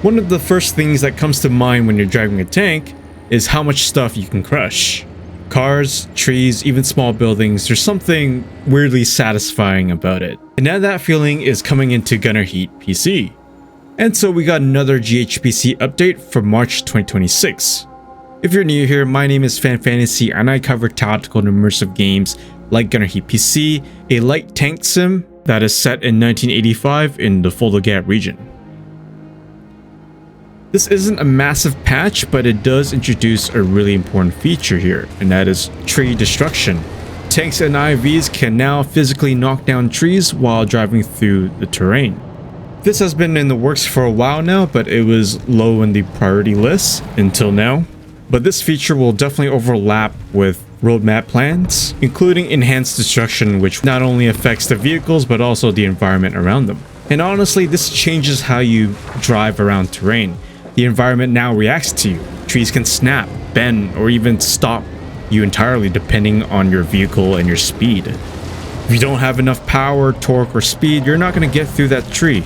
One of the first things that comes to mind when you're driving a tank is how much stuff you can crush. Cars, trees, even small buildings, there's something weirdly satisfying about it. And now that feeling is coming into Gunner Heat PC. And so we got another GHPC update for March 2026. If you're new here, my name is FanFantasy and I cover tactical and immersive games like Gunner Heat PC, a light tank sim that is set in 1985 in the Fulda Gap region. This isn't a massive patch, but it does introduce a really important feature here, and that is tree destruction. Tanks and IVs can now physically knock down trees while driving through the terrain. This has been in the works for a while now, but it was low in the priority list until now. But this feature will definitely overlap with roadmap plans, including enhanced destruction, which not only affects the vehicles but also the environment around them. And honestly, this changes how you drive around terrain. The environment now reacts to you. Trees can snap, bend, or even stop you entirely depending on your vehicle and your speed. If you don't have enough power, torque, or speed, you're not going to get through that tree.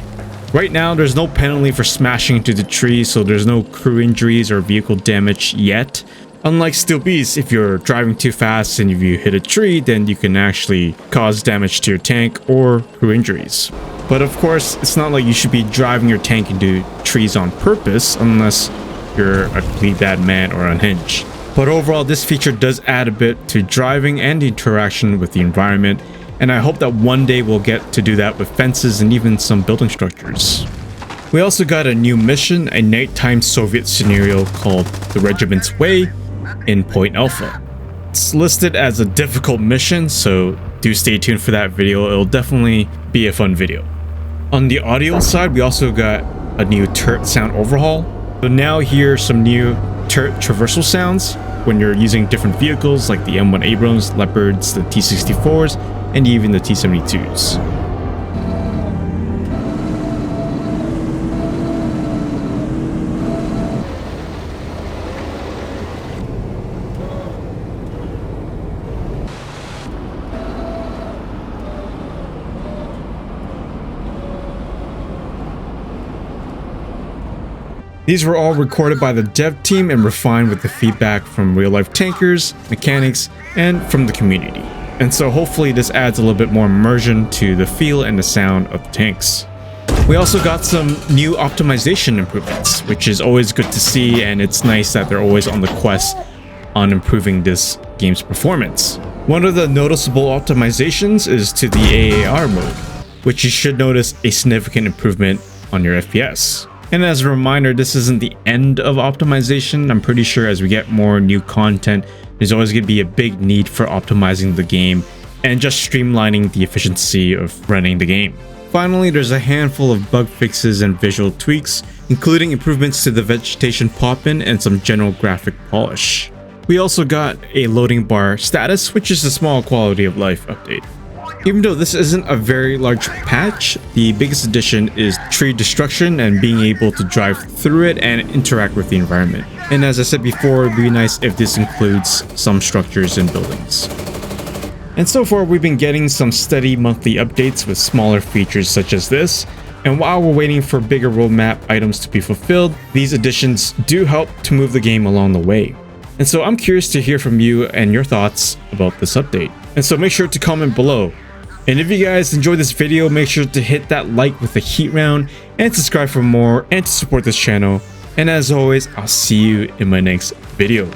Right now, there's no penalty for smashing into the tree, so there's no crew injuries or vehicle damage yet. Unlike Steel Beast, if you're driving too fast and if you hit a tree, then you can actually cause damage to your tank or crew injuries. But of course, it's not like you should be driving your tank into trees on purpose unless you're a complete bad man or unhinged. But overall, this feature does add a bit to driving and the interaction with the environment, and I hope that one day we'll get to do that with fences and even some building structures. We also got a new mission, a nighttime Soviet scenario called The Regiment's Way in Point Alpha. It's listed as a difficult mission, so do stay tuned for that video. It'll definitely be a fun video. On the audio side, we also got a new turret sound overhaul. So now hear some new turret traversal sounds when you're using different vehicles like the M1 Abrams, Leopards, the T-64s, and even the T-72s. These were all recorded by the dev team and refined with the feedback from real-life tankers, mechanics, and from the community. And so hopefully this adds a little bit more immersion to the feel and the sound of the tanks. We also got some new optimization improvements, which is always good to see, and it's nice that they're always on the quest on improving this game's performance. One of the noticeable optimizations is to the AAR mode, which you should notice a significant improvement on your FPS. And as a reminder, this isn't the end of optimization. I'm pretty sure as we get more new content, there's always going to be a big need for optimizing the game and just streamlining the efficiency of running the game. Finally, there's a handful of bug fixes and visual tweaks, including improvements to the vegetation pop-in and some general graphic polish. We also got a loading bar status, which is a small quality of life update. Even though this isn't a very large patch, the biggest addition is tree destruction and being able to drive through it and interact with the environment. And as I said before, it'd be nice if this includes some structures and buildings. And so far, we've been getting some steady monthly updates with smaller features such as this. And while we're waiting for bigger roadmap items to be fulfilled, these additions do help to move the game along the way. And so I'm curious to hear from you and your thoughts about this update. And so make sure to comment below. And if you guys enjoyed this video, make sure to hit that like with a heat round and subscribe for more and to support this channel. And as always, I'll see you in my next video.